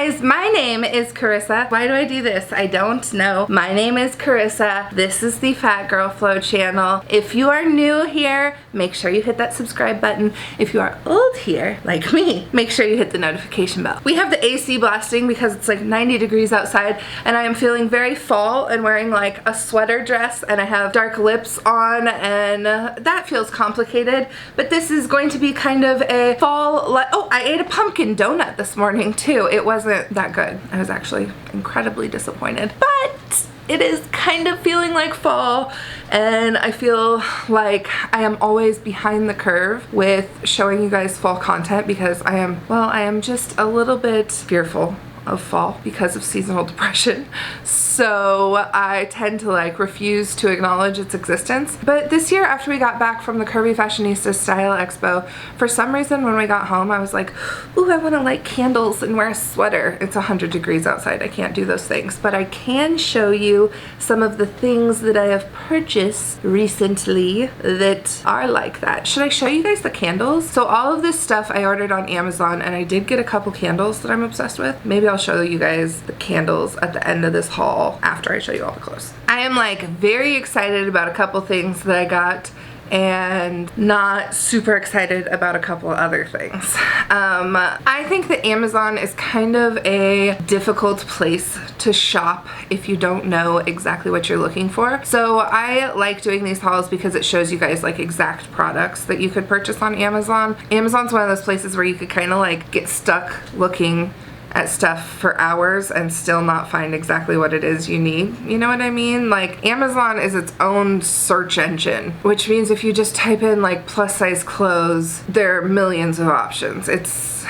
guys, my name is Carissa. Why do I do this? I don't know. My name is Carissa. This is the FatGirlFlow channel. If you are new here, make sure you hit that subscribe button. If you are old here, like me, make sure you hit the notification bell. We have the AC blasting because it's like 90 degrees outside and I am feeling very fall and wearing like a sweater dress and I have dark lips on and that feels complicated, but this is going to be kind of a fall, oh, I ate a pumpkin donut this morning too. It wasn't that good. I was actually incredibly disappointed, but it is kind of feeling like fall and I feel like I am always behind the curve with showing you guys fall content because I am just a little bit fearful of fall because of seasonal depression. So I tend to like refuse to acknowledge its existence. But this year after we got back from the Curvy Fashionista Style Expo, for some reason when we got home I was like, ooh, I want to light candles and wear a sweater. It's 100 degrees outside. I can't do those things. But I can show you some of the things that I have purchased recently that are like that. Should I show you guys the candles? So all of this stuff I ordered on Amazon and I did get a couple candles that I'm obsessed with. Maybe I'll show you guys the candles at the end of this haul after I show you all the clothes. I am like very excited about a couple things that I got and not super excited about a couple other things. I think that Amazon is kind of a difficult place to shop if you don't know exactly what you're looking for. So I like doing these hauls because it shows you guys like exact products that you could purchase on Amazon. Amazon's one of those places where you could kind of like get stuck looking at stuff for hours and still not find exactly what it is you need. You know what I mean? Like Amazon is its own search engine, which means if you just type in like plus size clothes, there are millions of options. It's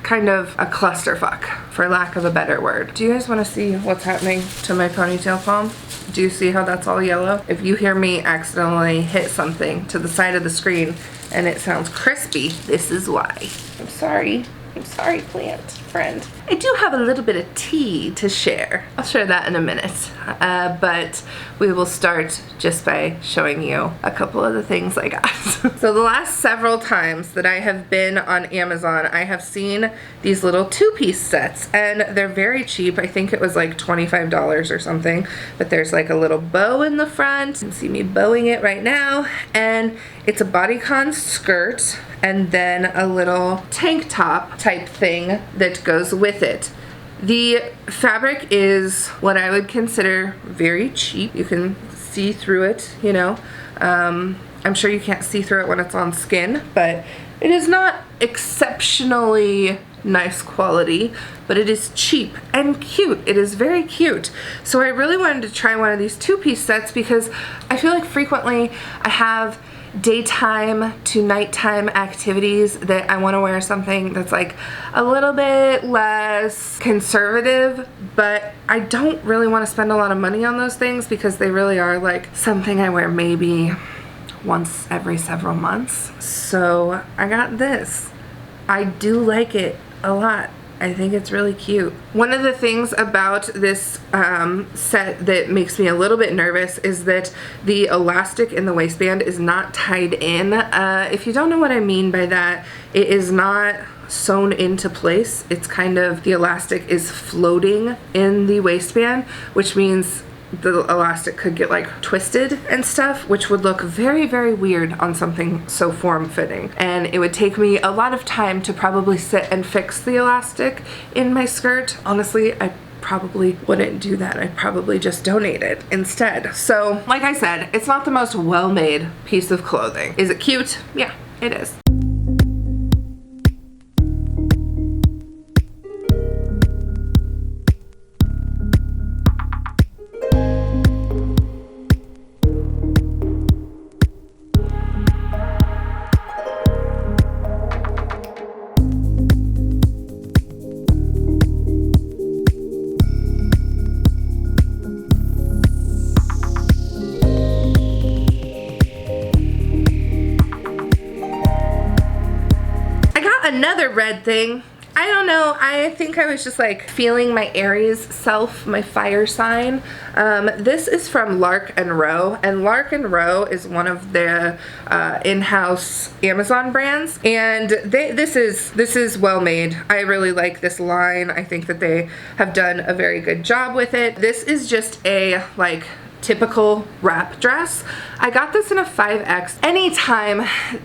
kind of a clusterfuck, for lack of a better word. Do you guys want to see what's happening to my ponytail palm? Do you see how that's all yellow? If you hear me accidentally hit something to the side of the screen and it sounds crispy, this is why. I'm sorry, plant friend. I do have a little bit of tea to share. I'll share that in a minute, but we will start just by showing you a couple of the things I got. So the last several times that I have been on Amazon, I have seen these little two-piece sets and they're very cheap. I think it was like $25 or something, but there's like a little bow in the front. You can see me bowing it right now, and it's a bodycon skirt and then a little tank top type thing that goes with it. The fabric is what I would consider very cheap. You can see through it, you know. I'm sure you can't see through it when it's on skin, but it is not exceptionally nice quality, but it is cheap and cute. It is very cute. So I really wanted to try one of these two-piece sets because I feel like frequently I have daytime to nighttime activities that I want to wear something that's like a little bit less conservative, but I don't really want to spend a lot of money on those things because they really are like something I wear maybe once every several months. So I got this. I do like it a lot. I think it's really cute. One of the things about this set that makes me a little bit nervous is that the elastic in the waistband is not tied in. If you don't know what I mean by that, it is not sewn into place. It's kind of, the elastic is floating in the waistband, which means the elastic could get like twisted and stuff, which would look very, very weird on something so form-fitting. And it would take me a lot of time to probably sit and fix the elastic in my skirt. Honestly, I probably wouldn't do that. I'd probably just donate it instead. So, like I said, it's not the most well-made piece of clothing. Is it cute? Yeah, it is. Another red thing. I don't know, I think I was just like feeling my Aries self, my fire sign. This is from Lark and Row, and Lark and Row is one of the in-house Amazon brands, and this is well made. I really like this line. I think that they have done a very good job with it. This is just a like typical wrap dress. I got this in a 5X. Anytime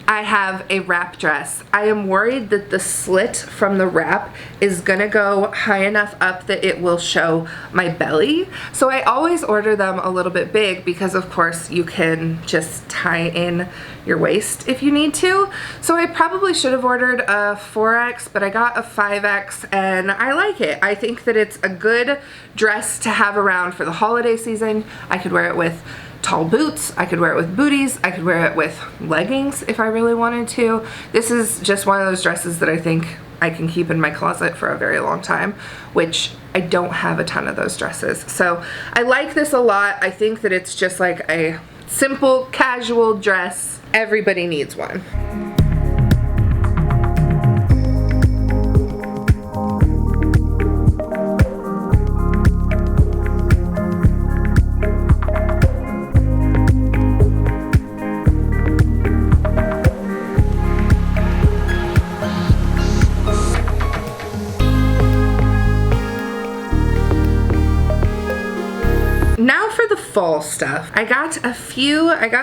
I have a wrap dress, I am worried that the slit from the wrap is gonna go high enough up that it will show my belly. So I always order them a little bit big because of course you can just tie in your waist if you need to. So I probably should have ordered a 4X, but I got a 5X and I like it. I think that it's a good dress to have around for the holiday season. I could wear it with tall boots, I could wear it with booties, I could wear it with leggings if I really wanted to. This is just one of those dresses that I think I can keep in my closet for a very long time, which I don't have a ton of those dresses. So I like this a lot. I think that it's just like a simple, casual dress. Everybody needs one. Now for the fall stuff. I got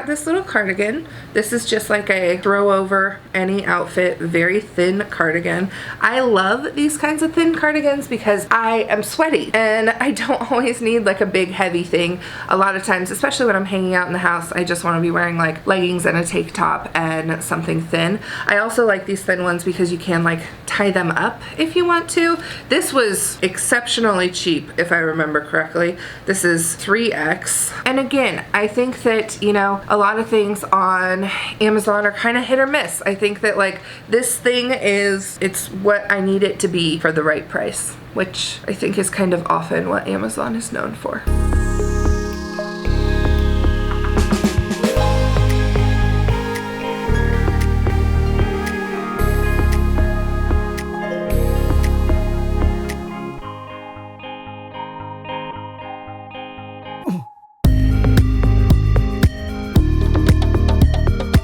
this little cardigan. This is just like a throw over any outfit, very thin cardigan. I love these kinds of thin cardigans because I am sweaty and I don't always need like a big heavy thing. A lot of times, especially when I'm hanging out in the house, I just want to be wearing like leggings and a tank top and something thin. I also like these thin ones because you can like tie them up if you want to. This was exceptionally cheap if I remember correctly. This is 3X. And again, I think that, you know, a lot of things on Amazon are kind of hit or miss. I think that like this thing it's what I need it to be for the right price, which I think is kind of often what Amazon is known for.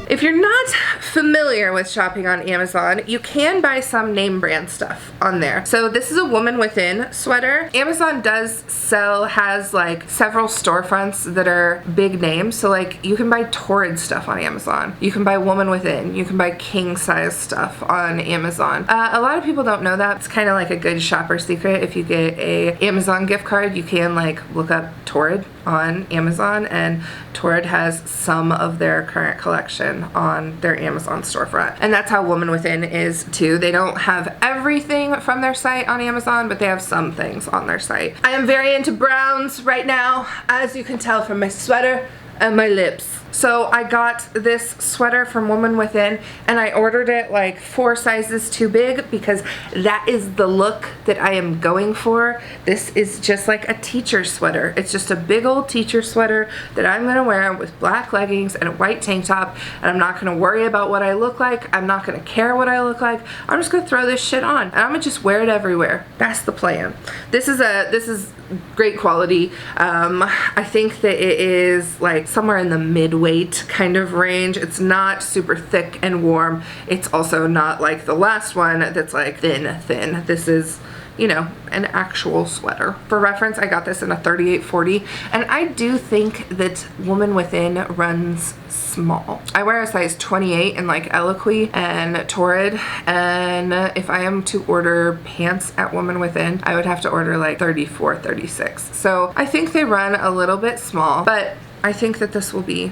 If you're not familiar with shopping on Amazon, you can buy some name brand stuff on there. So this is a Woman Within sweater. Amazon has like several storefronts that are big names. So like you can buy Torrid stuff on Amazon. You can buy Woman Within. You can buy king size stuff on Amazon. A lot of people don't know that. It's kind of like a good shopper secret. If you get a Amazon gift card, you can like look up Torrid on Amazon, and Torrid has some of their current collection on their Amazon storefront. And that's how Woman Within is too. They don't have everything from their site on Amazon, but they have some things on their site. I am very into browns right now, as you can tell from my sweater and my lips. So I got this sweater from Woman Within and I ordered it like 4 sizes too big because that is the look that I am going for. This is just like a teacher sweater. It's just a big old teacher sweater that I'm gonna wear with black leggings and a white tank top, and I'm not gonna worry about what I look like. I'm not gonna care what I look like. I'm just gonna throw this shit on and I'm gonna just wear it everywhere. That's the plan. This is great quality. I think that it is like somewhere in the mid-weight kind of range. It's not super thick and warm. It's also not like the last one that's like thin. This is, you know, an actual sweater. For reference, I got this in a 38-40, and I do think that Woman Within runs small. I wear a size 28 in like Eloquii and Torrid, and if I am to order pants at Woman Within, I would have to order like 34, 36. So I think they run a little bit small, but I think that this will be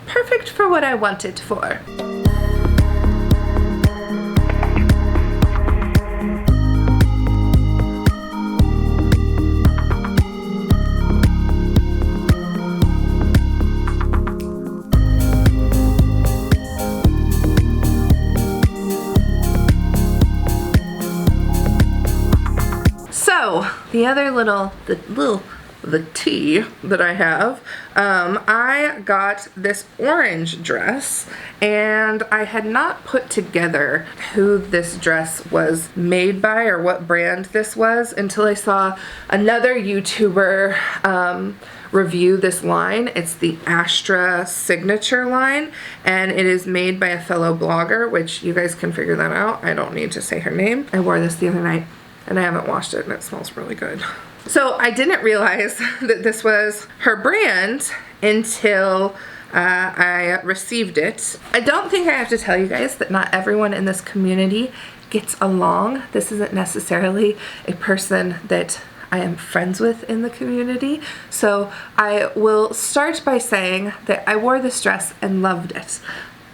perfect for what I want it for. The other little the tea that I have. I got this orange dress, and I had not put together who this dress was made by or what brand this was until I saw another YouTuber review this line. It's the Astra signature line, and it is made by a fellow blogger, which you guys can figure that out. I don't need to say her name. I wore this the other night and I haven't washed it, and it smells really good. So I didn't realize that this was her brand until I received it. I don't think I have to tell you guys that not everyone in this community gets along. This isn't necessarily a person that I am friends with in the community. So I will start by saying that I wore this dress and loved it.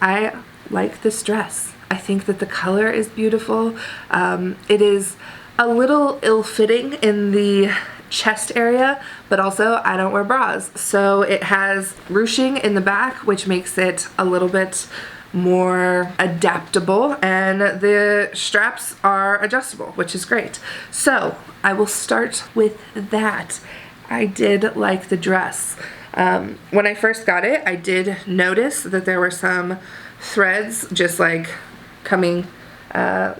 I like this dress. I think that the color is beautiful. It is a little ill-fitting in the chest area, but also I don't wear bras. So it has ruching in the back, which makes it a little bit more adaptable, and the straps are adjustable, which is great. So I will start with that. I did like the dress. When I first got it, I did notice that there were some threads just like coming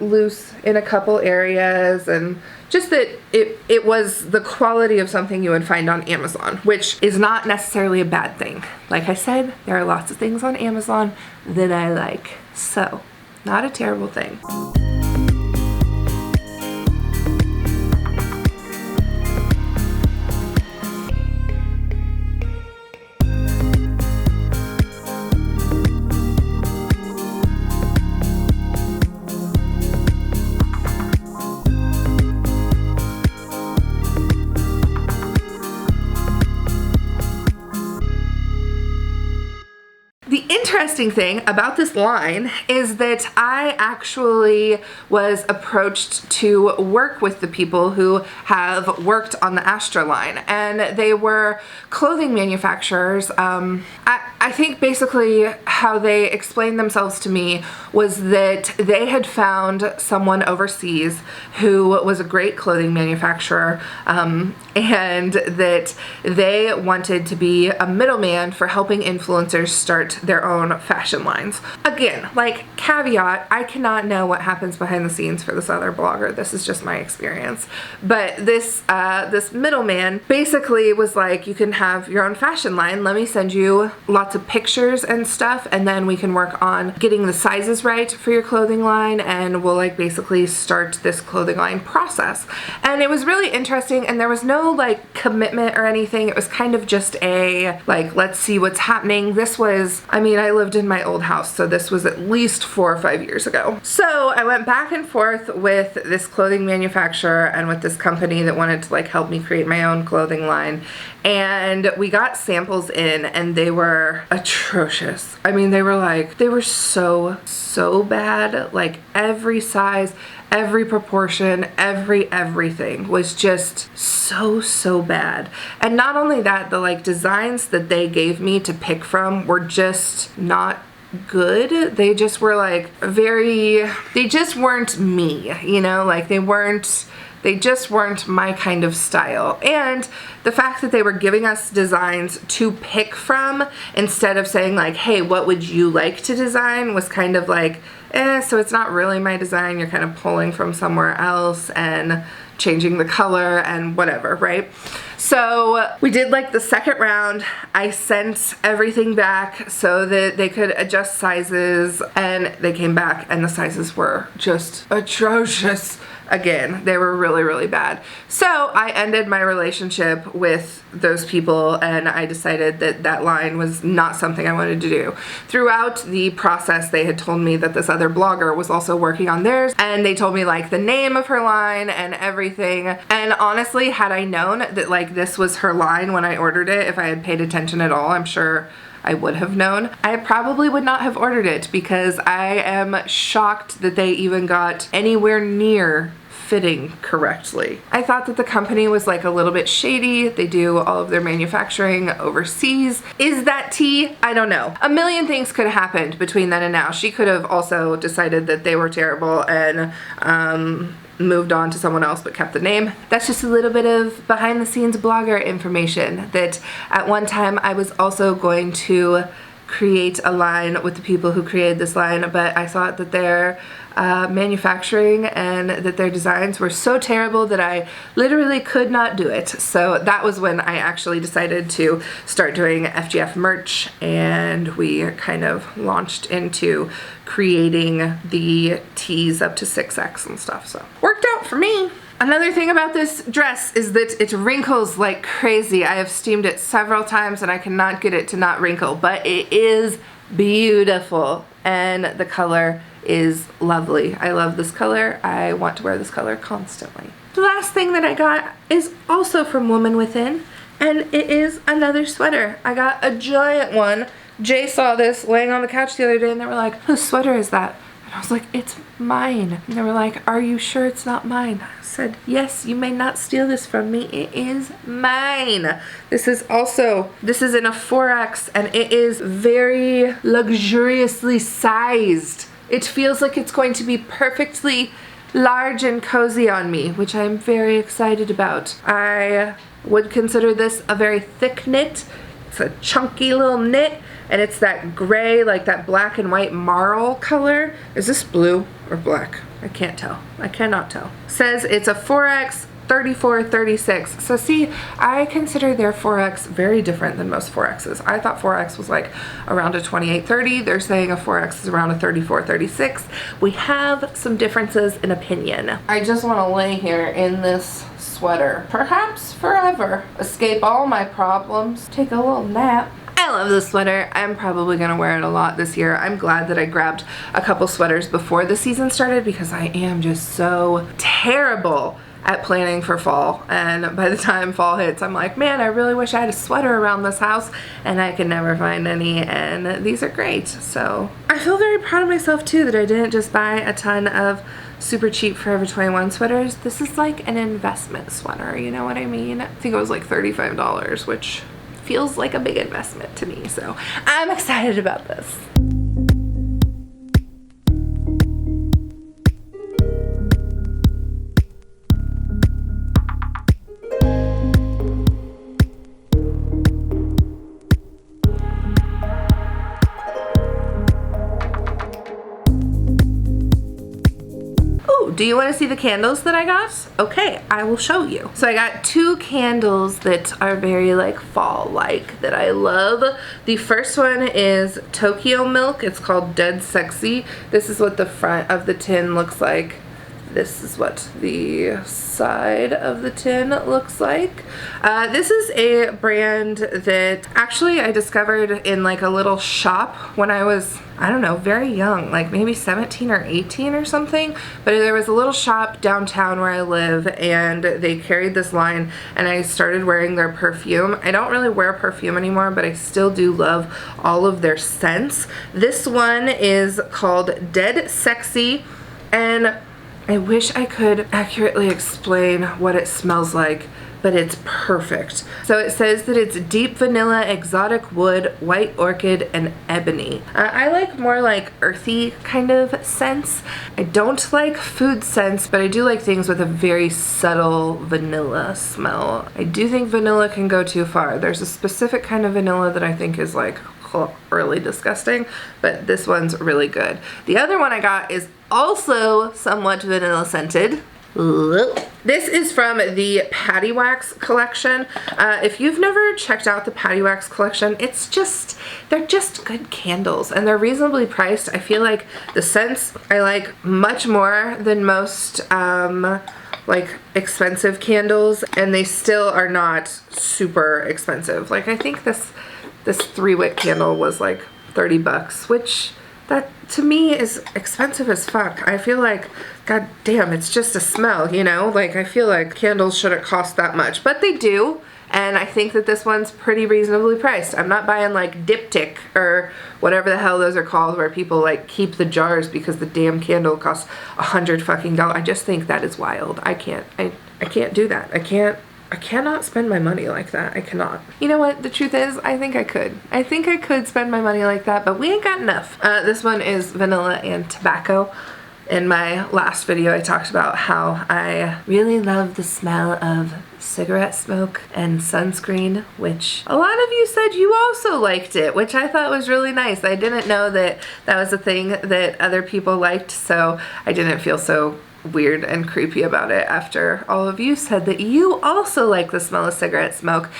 loose in a couple areas, and just that it was the quality of something you would find on Amazon, which is not necessarily a bad thing. Like I said, there are lots of things on Amazon that I like, so not a terrible thing. Interesting thing about this line is that I actually was approached to work with the people who have worked on the Astra line, and they were clothing manufacturers. I think basically how they explained themselves to me was that they had found someone overseas who was a great clothing manufacturer, and that they wanted to be a middleman for helping influencers start their own fashion lines. Again, like, caveat, I cannot know what happens behind the scenes for this other blogger. This is just my experience. But this middleman basically was like, you can have your own fashion line. Let me send you lots of pictures and stuff, and then we can work on getting the sizes right for your clothing line, and we'll like basically start this clothing line process. And it was really interesting, and there was no like commitment or anything. It was kind of just a like, let's see what's happening. This was, I mean, I lived in my old house, so this was at least 4 or 5 years ago. So I went back and forth with this clothing manufacturer and with this company that wanted to like help me create my own clothing line, and we got samples in, and they were atrocious. I mean, they were so bad. Like, every size, every proportion, everything was just so bad. And not only that, the like designs that they gave me to pick from were just not good. They just were like they just weren't me, you know, like they just weren't my kind of style. And the fact that they were giving us designs to pick from instead of saying like, hey, what would you like to design, was kind of like, so it's not really my design. You're kind of pulling from somewhere else and changing the color and whatever, right? So we did like the second round. I sent everything back so that they could adjust sizes, and they came back and the sizes were just atrocious. Again, they were really bad. So I ended my relationship with those people, and I decided that that line was not something I wanted to do. Throughout the process, they had told me that this other blogger was also working on theirs, and they told me like the name of her line and everything. And honestly, had I known that like this was her line when I ordered it, if I had paid attention at all, I'm sure I would have known. I probably would not have ordered it, because I am shocked that they even got anywhere near fitting correctly. I thought that the company was like a little bit shady. They do all of their manufacturing overseas. Is that tea? I don't know. A million things could have happened between then and now. She could have also decided that they were terrible and moved on to someone else but kept the name. That's just a little bit of behind the scenes blogger information that at one time I was also going to create a line with the people who created this line, but I thought that their manufacturing and that their designs were so terrible that I literally could not do it. So that was when I actually decided to start doing FGF merch, and we kind of launched into creating the tees up to 6X and stuff. So worked out for me. Another thing about this dress is that it wrinkles like crazy. I have steamed it several times and I cannot get it to not wrinkle, but it is beautiful and the color is lovely. I love this color. I want to wear this color constantly. The last thing that I got is also from Woman Within, and it is another sweater. I got a giant one. Jay saw this laying on the couch the other day and they were like, whose sweater is that? I was like, it's mine. And they were like, are you sure it's not mine? I said, yes, you may not steal this from me. It is mine. This is in a 4X and it is very luxuriously sized. It feels like it's going to be perfectly large and cozy on me, which I'm very excited about. I would consider this a very thick knit. It's a chunky little knit. And it's that gray, like that black and white marl color. Is this blue or black? I can't tell. I cannot tell. Says it's a 4X 34-36. So see, I consider their 4X very different than most 4Xs. I thought 4X was like around a 28-30. They're saying a 4X is around a 34-36. We have some differences in opinion. I just want to lay here in this sweater, perhaps forever. Escape all my problems. Take a little nap. I love this sweater. I'm probably gonna wear it a lot this year. I'm glad that I grabbed a couple sweaters before the season started because I am just so terrible at planning for fall, and by the time fall hits I'm like, man, I really wish I had a sweater around this house, and I can never find any, and these are great. So I feel very proud of myself too that I didn't just buy a ton of super cheap Forever 21 sweaters. This is like an investment sweater, you know what I mean? I think it was like $35, which feels like a big investment to me, so I'm excited about this. Do you want to see the candles that I got? Okay, I will show you. So I got two candles that are very like fall-like that I love. The first one is Tokyo Milk. It's called Dead Sexy. This is what the front of the tin looks like. This is what the side of the tin looks like. This is a brand that actually I discovered in like a little shop when I was, I don't know, very young, like maybe 17 or 18 or something. But there was a little shop downtown where I live and they carried this line and I started wearing their perfume. I don't really wear perfume anymore, but I still do love all of their scents. This one is called Dead Sexy, and I wish I could accurately explain what it smells like, but it's perfect. So it says that it's deep vanilla, exotic wood, white orchid, and ebony. I like more like earthy kind of scents. I don't like food scents, but I do like things with a very subtle vanilla smell. I do think vanilla can go too far. There's a specific kind of vanilla that I think is like really disgusting, but this one's really good. The other one I got is also somewhat vanilla scented. This is from the Patty Wax collection. If you've never checked out the Patty Wax collection, they're just good candles and they're reasonably priced. I feel like the scents I like much more than most like expensive candles, and they still are not super expensive. Like I think this 3-wick candle was like 30 bucks, which that to me is expensive as fuck. I feel like, god damn, it's just a smell, you know? Like I feel like candles shouldn't cost that much, but they do. and I think that this one's pretty reasonably priced. I'm not buying like diptych or whatever the hell those are called, where people like keep the jars because the damn candle costs $100 fucking. I just think that is wild. I can't do that. I cannot spend my money like that. I cannot. You know what? The truth is, I think I could. I think I could spend my money like that, but we ain't got enough. This one is vanilla and tobacco. In my last video, I talked about how I really love the smell of cigarette smoke and sunscreen, which a lot of you said you also liked it, which I thought was really nice. I didn't know that that was a thing that other people liked, so I didn't feel so weird and creepy about it after all of you said that you also like the smell of cigarette smoke.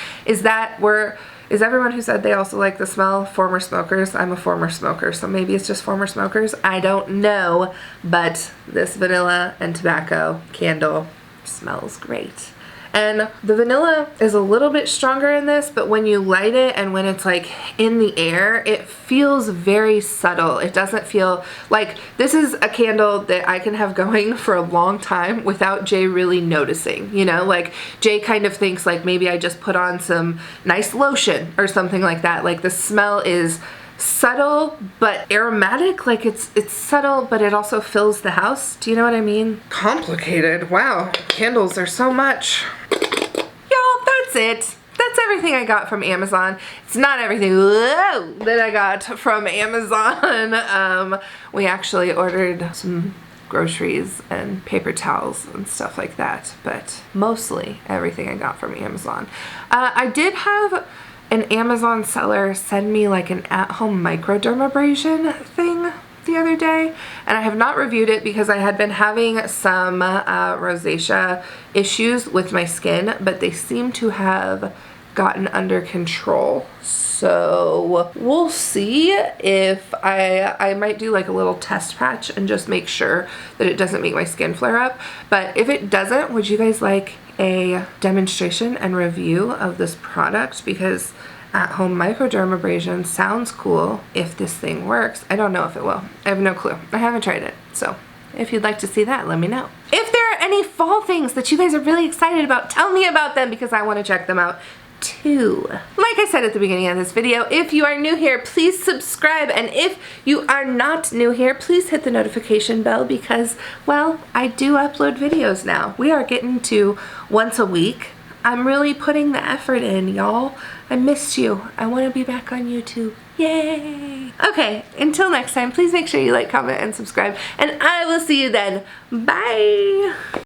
Is everyone who said they also like the smell former smokers? I'm a former smoker, so maybe it's just former smokers. I don't know, but this vanilla and tobacco candle smells great. And the vanilla is a little bit stronger in this, but when you light it and when it's like in the air, it feels very subtle. It doesn't feel like, this is a candle that I can have going for a long time without Jay really noticing, you know, like Jay kind of thinks like maybe I just put on some nice lotion or something like that. Like the smell is subtle but aromatic, like it's subtle but it also fills the house. Do you know what I mean? Complicated. Wow, candles are so much. Y'all, that's it. That's everything I got from Amazon. It's not everything that I got from Amazon. We actually ordered some groceries and paper towels and stuff like that, but mostly everything I got from Amazon. I did have an Amazon seller send me like an at-home microdermabrasion thing the other day, and I have not reviewed it because I had been having some rosacea issues with my skin, but they seem to have gotten under control. So we'll see if I might do like a little test patch and just make sure that it doesn't make my skin flare up. But if it doesn't, would you guys like a demonstration and review of this product? Because at-home microdermabrasion sounds cool if this thing works. I don't know if it will. I have no clue. I haven't tried it. So if you'd like to see that, let me know. If there are any fall things that you guys are really excited about, tell me about them because I want to check them out too. Like I said at the beginning of this video, if you are new here, please subscribe, and if you are not new here, please hit the notification bell because, well, I do upload videos now. We are getting to once a week. I'm really putting the effort in, y'all. I missed you. I want to be back on YouTube. Yay! Okay, until next time, please make sure you like, comment, and subscribe, and I will see you then. Bye!